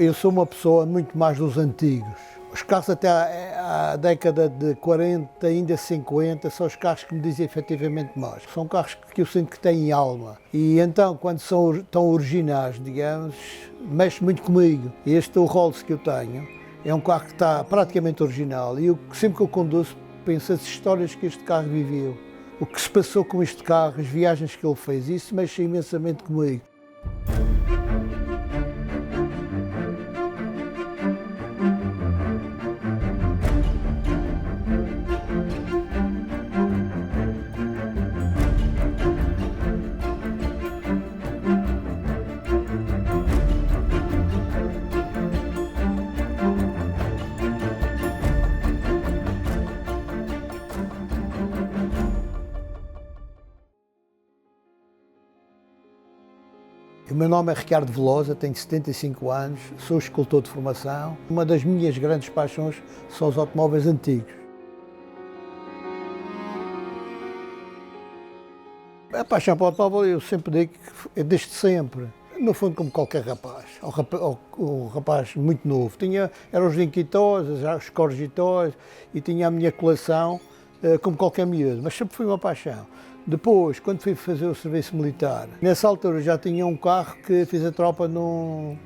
Eu sou uma pessoa muito mais dos antigos. Os carros até à década de 40, ainda 50, são os carros que me dizem efetivamente mais. São carros que eu sinto que têm alma. E então, quando são tão originais, digamos, mexe muito comigo. Este, o Rolls que eu tenho, é um carro que está praticamente original. E eu, sempre que eu conduzo, penso as histórias que este carro viveu. O que se passou com este carro, as viagens que ele fez, isso mexe imensamente comigo. O meu nome é Ricardo Velosa, tenho 75 anos, sou escultor de formação. Uma das minhas grandes paixões são os automóveis antigos. A paixão para o automóvel, eu sempre digo que é desde sempre. No fundo, como qualquer rapaz, o rapaz muito novo. Eram os Inquitos, os Corgitos e tinha a minha coleção, como qualquer miúdo, mas sempre foi uma paixão. Depois, quando fui fazer o serviço militar, nessa altura já tinha um carro que fiz a tropa num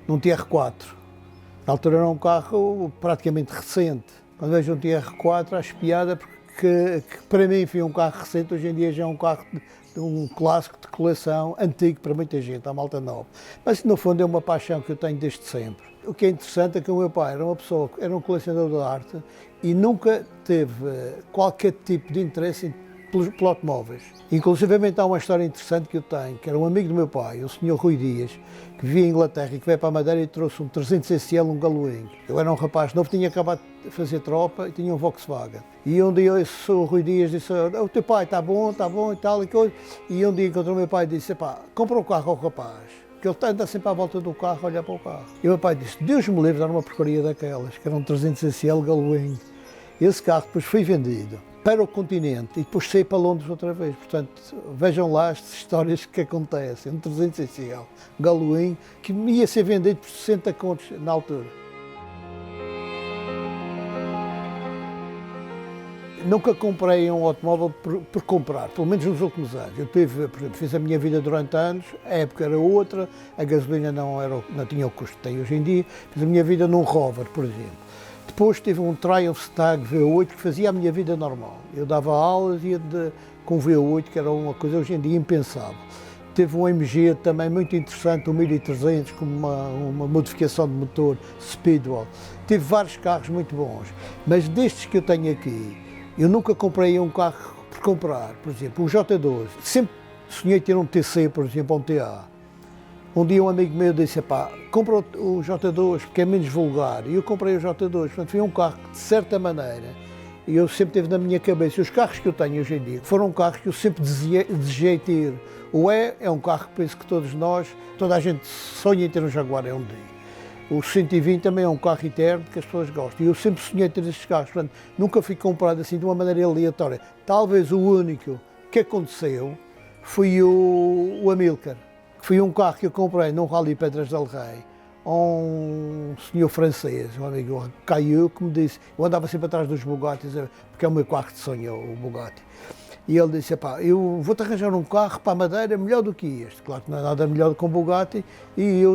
TR4. Na altura era um carro praticamente recente. Quando vejo um TR4, acho piada porque para mim foi um carro recente, hoje em dia já é um carro um clássico de coleção, antigo para muita gente, a malta nova. Mas no fundo é uma paixão que eu tenho desde sempre. O que é interessante é que o meu pai era um colecionador de arte e nunca teve qualquer tipo de interesse pelos automóveis. Inclusivamente há uma história interessante que eu tenho, que era um amigo do meu pai, o Sr. Rui Dias, que vivia em Inglaterra e que veio para a Madeira e trouxe um 300 SL, um Galoing. Eu era um rapaz novo, tinha acabado de fazer tropa e tinha um Volkswagen. E um dia o Rui Dias disse, o teu pai está bom e tal e coisa. E um dia encontrou o meu pai e disse, pá, compra um carro ao rapaz, que ele anda sempre à volta do carro a olhar para o carro. E o meu pai disse, Deus me livre de dar uma porcaria daquelas, que era um 300 SL Galoing. Esse carro depois foi vendido para o continente e depois saí para Londres outra vez. Portanto, vejam lá as histórias que acontecem. Um 300 SL Galoing que ia ser vendido por 60 contos na altura. Nunca comprei um automóvel por comprar, pelo menos nos últimos anos. Eu fiz a minha vida durante anos, a época era outra, a gasolina não tinha o custo que tem hoje em dia. Fiz a minha vida num Rover, por exemplo. Depois tive um Triumph Stag V8 que fazia a minha vida normal. Eu dava aulas e ia com V8, que era uma coisa hoje em dia impensável. Teve um MG também muito interessante, um 1300, com uma modificação de motor Speedwell. Tive vários carros muito bons, mas destes que eu tenho aqui, eu nunca comprei um carro por comprar. Por exemplo, o J12. Sempre sonhei ter um TC, por exemplo, um TA. Um dia um amigo meu disse, pá, compra o J2 porque é menos vulgar. E eu comprei o J2, portanto foi um carro que, de certa maneira, eu sempre teve na minha cabeça. Os carros que eu tenho hoje em dia foram carros que eu sempre desejei ter. É um carro que penso que toda a gente sonha em ter um Jaguar, é um dia. O 120 também é um carro eterno que as pessoas gostam. E eu sempre sonhei ter estes carros, portanto nunca fui comprado assim de uma maneira aleatória. Talvez o único que aconteceu foi o Amilcar. Foi um carro que eu comprei num Rally Pedras del Rei, a um senhor francês, um amigo Caillou, que me disse, eu andava sempre atrás dos Bugattis, porque é o meu carro de sonho, o Bugatti. E ele disse, pá, eu vou-te arranjar um carro para a Madeira melhor do que este. Claro que não é nada melhor do que um Bugatti, e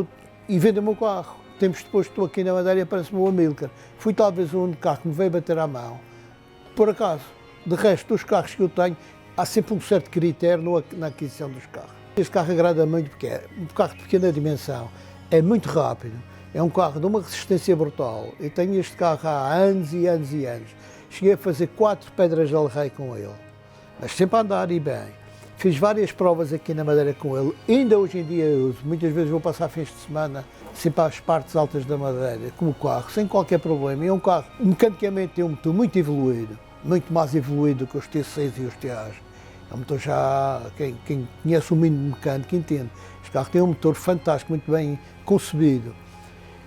vende o meu carro. Tempos depois estou aqui na Madeira e aparece-me o Amilcar. Fui talvez o único carro que me veio bater à mão, por acaso. De resto, dos carros que eu tenho, há sempre um certo critério na aquisição dos carros. Este carro agrada muito porque é um carro de pequena dimensão, é muito rápido, é um carro de uma resistência brutal. Eu tenho este carro há anos e anos e anos. Cheguei a fazer 4 Pedras del Rei com ele, mas sempre a andar e bem. Fiz várias provas aqui na Madeira com ele, ainda hoje em dia eu uso. Muitas vezes vou passar fins de semana sempre às partes altas da Madeira com o carro, sem qualquer problema. É um carro, mecanicamente, tem um motor muito evoluído, muito mais evoluído do que os T6 e os TAs. É um motor já, quem conhece o mínimo mecânico entende. Este carro tem um motor fantástico, muito bem concebido.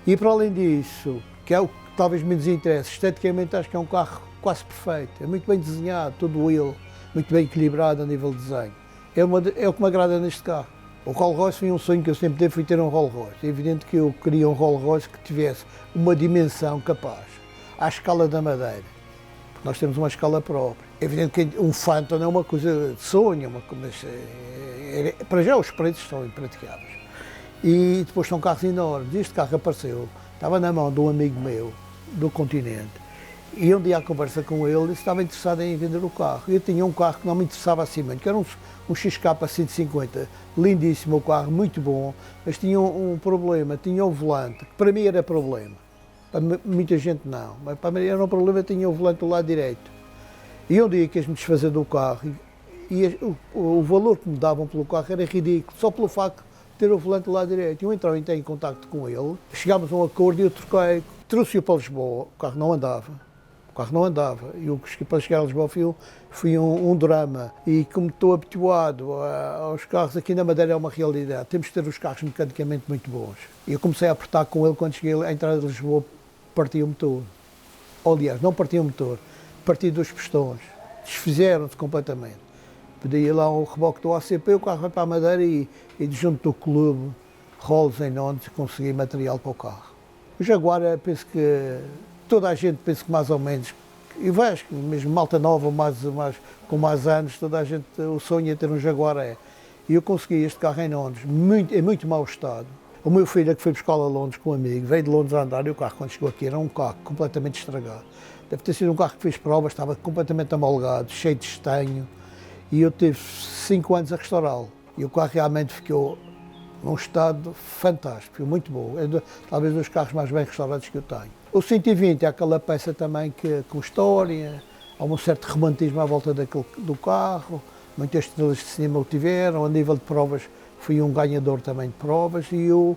E para além disso, que é o que talvez me desinteresse, esteticamente acho que é um carro quase perfeito. É muito bem desenhado, todo ele, muito bem equilibrado a nível de desenho. É o que me agrada neste carro. O Rolls Royce foi um sonho que eu sempre tive, foi ter um Rolls Royce. É evidente que eu queria um Rolls Royce que tivesse uma dimensão capaz, à escala da Madeira, porque nós temos uma escala própria. É evidente que um Phantom não é uma coisa de sonho, mas para já os preços são impraticáveis. E depois são carros enormes. Este carro apareceu, estava na mão de um amigo meu do continente, e um dia à conversa com ele, estava interessado em vender o carro. Eu tinha um carro que não me interessava assim muito, que era um XK 150, lindíssimo o carro, muito bom, mas tinha um problema, tinha o volante, que para mim era problema, para muita gente não, mas para mim era um problema, tinha o volante do lado direito. E um dia quis-me desfazer do carro, e o valor que me davam pelo carro era ridículo, só pelo facto de ter o volante do lado direito. Eu entrei em contacto com ele, chegámos a um acordo e eu troquei, trouxe-o para Lisboa, o carro não andava. O carro não andava, e para chegar a Lisboa foi um drama. E como estou habituado aos carros, aqui na Madeira é uma realidade, temos que ter os carros mecanicamente muito bons. E eu comecei a apertar com ele quando cheguei à entrada de Lisboa, parti o motor. Aliás, não parti o motor, parti dos pistões, desfizeram-se completamente. Pedi lá um reboque do ACP, o carro foi para a Madeira e junto do clube Rolls em Londres consegui material para o carro. O Jaguar, penso que toda a gente pensa que mais ou menos, e vejo que mesmo malta nova, com mais anos, toda a gente, o sonho é ter um Jaguar é. E eu consegui este carro em Londres, em muito mau estado. O meu filho, que foi buscar a Londres com um amigo, veio de Londres a andar e o carro, quando chegou aqui, era um carro completamente estragado. Deve ter sido um carro que fez provas, estava completamente amolgado, cheio de estanho, e eu tive 5 anos a restaurá-lo. E o carro realmente ficou num estado fantástico, muito bom. É talvez dos carros mais bem restaurados que eu tenho. O 120 é aquela peça também com história, há um certo romantismo à volta do carro, muitas estrelas de cinema o tiveram, a nível de provas fui um ganhador também de provas e eu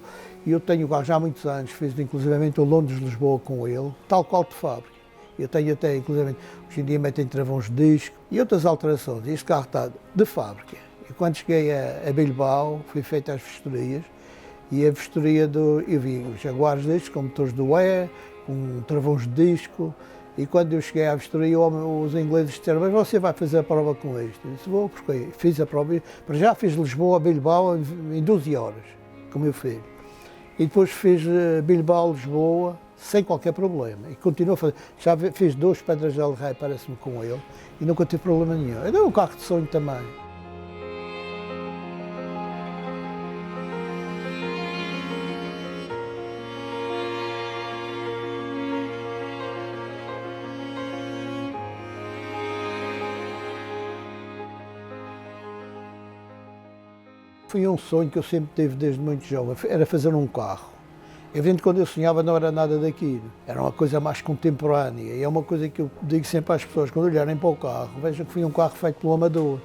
tenho o carro já há muitos anos, fiz inclusivamente o Londres-Lisboa com ele, tal qual de fábrica. Eu tenho até, inclusivamente, hoje em dia metem travões de disco e outras alterações. Este carro está de fábrica. E quando cheguei a Bilbao, fui feito às vistorias e a vistoria eu vi os Jaguares destes com motores do E, com travões de disco, e quando eu cheguei à vistoria, os ingleses disseram, mas você vai fazer a prova com isto? Eu disse, vou, porque fiz a prova, para já fiz Lisboa a Bilbao em 12 horas, com o meu filho. E depois fiz Bilbao-Lisboa sem qualquer problema, e continuo a fazer. Já fiz 2 Pedras del Rei, parece-me, com ele, e nunca tive problema nenhum. É um carro de sonho também. Foi um sonho que eu sempre tive desde muito jovem, era fazer um carro. É evidente que quando eu sonhava não era nada daquilo, era uma coisa mais contemporânea, e é uma coisa que eu digo sempre às pessoas, quando olharem para o carro, vejam que foi um carro feito pelo amador.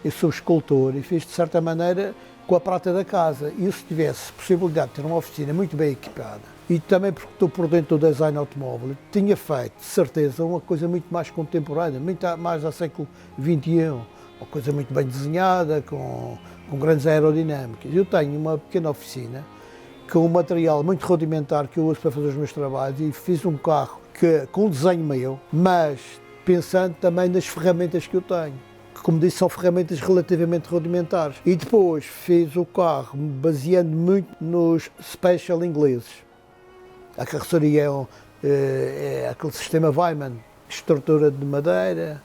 Eu sou escultor e fiz de certa maneira com a prata da casa, e se tivesse possibilidade de ter uma oficina muito bem equipada, e também porque estou por dentro do design automóvel, tinha feito, de certeza, uma coisa muito mais contemporânea, muito mais ao século XXI, uma coisa muito bem desenhada, com grandes aerodinâmicas. Eu tenho uma pequena oficina com um material muito rudimentar que eu uso para fazer os meus trabalhos e fiz um carro com um desenho meu, mas pensando também nas ferramentas que eu tenho, que, como disse, são ferramentas relativamente rudimentares. E depois fiz o carro baseando muito nos special ingleses. A carroceria é aquele sistema Weiman, estrutura de madeira,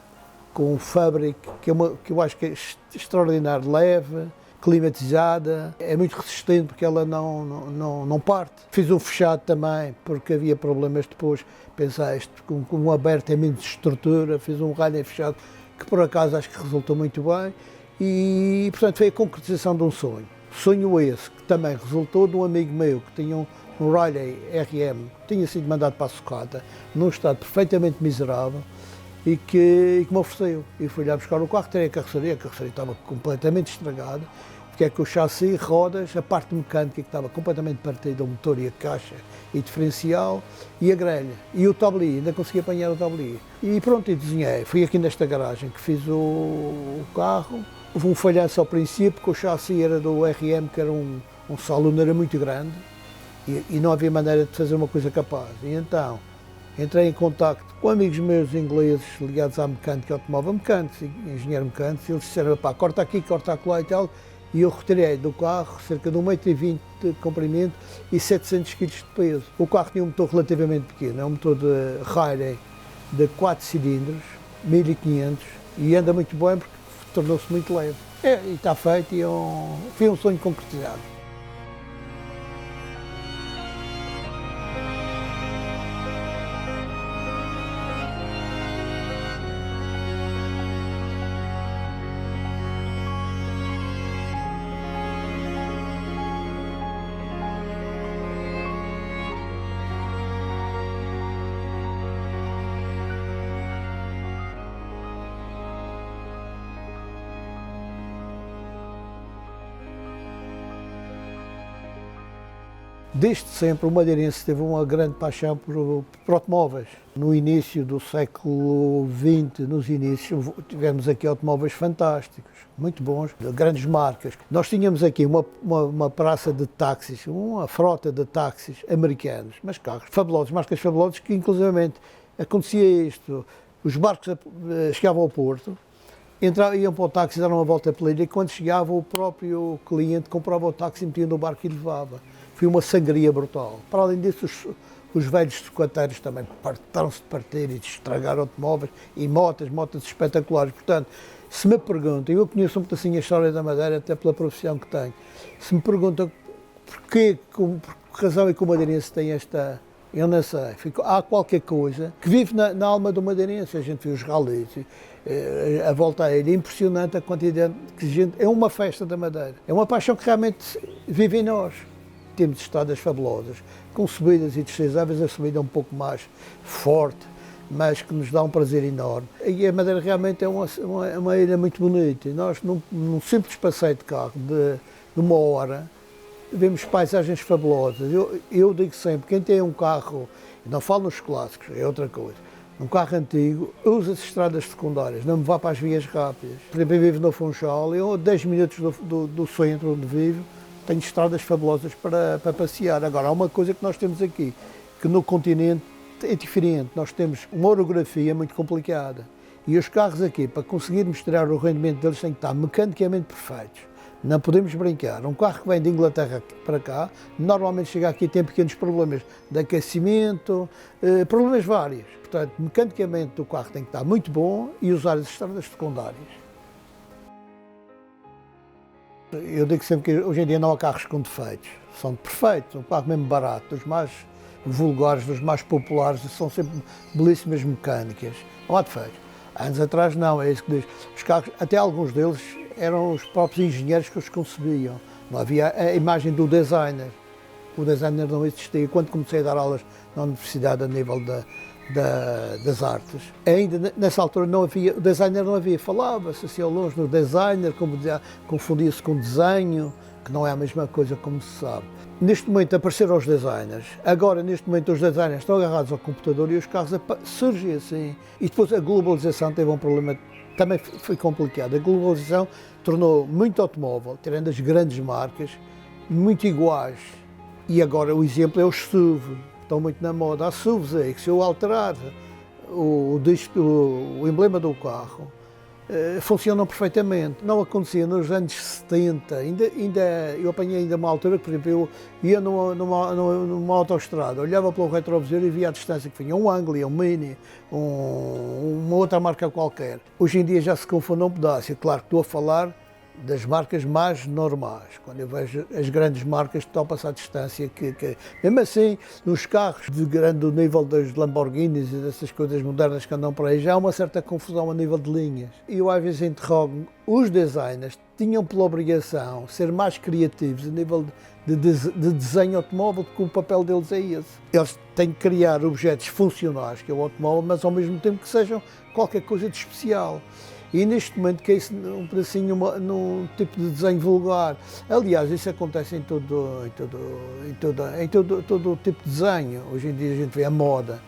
com um Fabric que eu acho que é extraordinário, leve, climatizada, é muito resistente porque ela não parte. Fiz um fechado também porque havia problemas depois, pensei, com um aberto é menos estrutura, fiz um raio fechado que por acaso acho que resultou muito bem e portanto foi a concretização de um sonho. Sonho esse que também resultou de um amigo meu que tinha um Riley RM, que tinha sido mandado para a sucata, num estado perfeitamente miserável, e que me ofereceu. E fui lá buscar o carro, tirei a carroceria estava completamente estragada, porque é que o chassi, rodas, a parte mecânica que estava completamente partida, o motor e a caixa e diferencial, e a grelha. E o tablier, ainda consegui apanhar o tablier. E pronto, e desenhei. Fui aqui nesta garagem que fiz o carro. Houve um falhanço ao princípio, porque o chassi era do RM, que era um saloon, era muito grande, e não havia maneira de fazer uma coisa capaz. E então, entrei em contacto com amigos meus ingleses ligados à mecânica automóvel, mecânicos, engenheiro mecânico, e eles disseram, pá, corta aqui, corta acolá e tal, e eu retirei do carro cerca de 1,20 m de comprimento e 700 kg de peso. O carro tinha um motor relativamente pequeno, é um motor de Haier de 4 cilindros, 1500, e anda muito bem porque tornou-se muito leve. E está feito e foi um sonho concretizado. Desde sempre o madeirense teve uma grande paixão por automóveis. No início do século XX, nos inícios, tivemos aqui automóveis fantásticos, muito bons, de grandes marcas. Nós tínhamos aqui uma praça de táxis, uma frota de táxis americanos, mas carros fabulosos, marcas fabulosas, que inclusivamente acontecia isto. Os barcos chegavam ao porto, iam para o táxi, davam uma volta pela ilha, e quando chegava o próprio cliente comprava o táxi, metia no barco e levava. Foi uma sangria brutal. Para além disso, os velhos trocadeiros também fartaram-se de partir e de estragar automóveis e motas espetaculares. Portanto, se me perguntam, eu conheço um pedacinho a história da Madeira, até pela profissão que tenho, se me perguntam por que razão é que o madeirense tem esta... Eu não sei, há qualquer coisa que vive na alma do madeirense. A gente vê os ralis, a volta a ele, é impressionante a quantidade de gente. É uma festa da Madeira, é uma paixão que realmente vive em nós. Temos estradas fabulosas, com subidas e descidas, às vezes a subida é um pouco mais forte, mas que nos dá um prazer enorme. E a Madeira realmente é uma ilha muito bonita. E nós, num simples passeio de carro de uma hora, vemos paisagens fabulosas. Eu digo sempre, quem tem um carro, não falo nos clássicos, é outra coisa, um carro antigo, usa as estradas secundárias, não me vá para as vias rápidas. Por exemplo, eu vivo no Funchal, eu a 10 minutos do centro onde vivo, tenho estradas fabulosas para passear. Agora, há uma coisa que nós temos aqui, que no continente é diferente. Nós temos uma orografia muito complicada. E os carros aqui, para conseguirmos tirar o rendimento deles, têm que estar mecanicamente perfeitos. Não podemos brincar. Um carro que vem de Inglaterra para cá, normalmente chega aqui e tem pequenos problemas de aquecimento, problemas vários. Portanto, mecanicamente o carro tem que estar muito bom e usar as estradas secundárias. Eu digo sempre que hoje em dia não há carros com defeitos, são perfeitos, um carro mesmo barato, dos mais vulgares, dos mais populares, são sempre belíssimas mecânicas, não há defeitos. Há anos atrás não, é isso que diz. Os carros, até alguns deles eram os próprios engenheiros que os concebiam, não havia a imagem do designer. O designer não existia. Quando comecei a dar aulas na universidade a nível das artes, ainda nessa altura não havia, o designer não havia, falava-se assim ao longe no designer, confundia-se com desenho, que não é a mesma coisa como se sabe. Neste momento apareceram os designers, agora neste momento os designers estão agarrados ao computador e os carros surgem assim. E depois a globalização teve um problema, também foi complicado. A globalização tornou muito automóvel, tirando as grandes marcas, muito iguais. E agora o exemplo é os SUV. Estão muito na moda. Há SUVs aí que, se eu alterar o emblema do carro, funcionam perfeitamente. Não acontecia nos anos 70, eu apanhei ainda uma altura que, por exemplo, eu ia numa autoestrada, olhava pelo retrovisor e via a distância que vinha um Anglia, um Mini, uma outra marca qualquer. Hoje em dia já se confunde um pedaço. É claro que estou a falar das marcas mais normais, quando eu vejo as grandes marcas que estão a passar a distância, mesmo assim, nos carros de grande nível das Lamborghinis e dessas coisas modernas que andam por aí, já há uma certa confusão a nível de linhas. E eu às vezes interrogo, os designers tinham pela obrigação ser mais criativos a nível de desenho automóvel, porque o papel deles é esse. Eles têm que criar objetos funcionais, que é o automóvel, mas ao mesmo tempo que sejam qualquer coisa de especial. E neste momento que é isso um pedacinho num tipo de desenho vulgar. Aliás, isso acontece em todo tipo de desenho. Hoje em dia a gente vê a moda.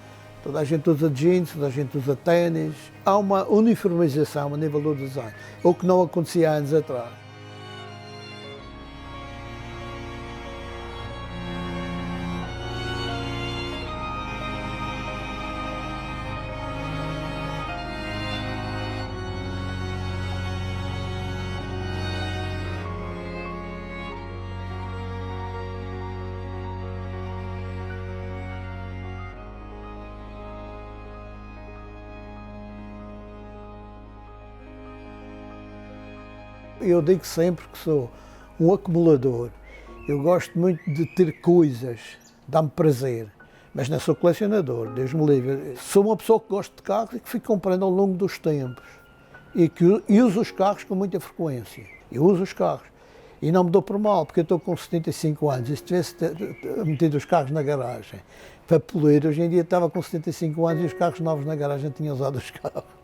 Toda a gente usa jeans, toda a gente usa ténis. Há uma uniformização a nível do design, o que não acontecia há anos atrás. Eu digo sempre que sou um acumulador. Eu gosto muito de ter coisas, dá-me prazer, mas não sou colecionador, Deus me livre. Sou uma pessoa que gosta de carros e que fico comprando ao longo dos tempos e que uso os carros com muita frequência. Eu uso os carros e não me dou por mal, porque eu estou com 75 anos e se tivesse metido os carros na garagem para polir, hoje em dia estava com 75 anos e os carros novos na garagem tinham usado os carros.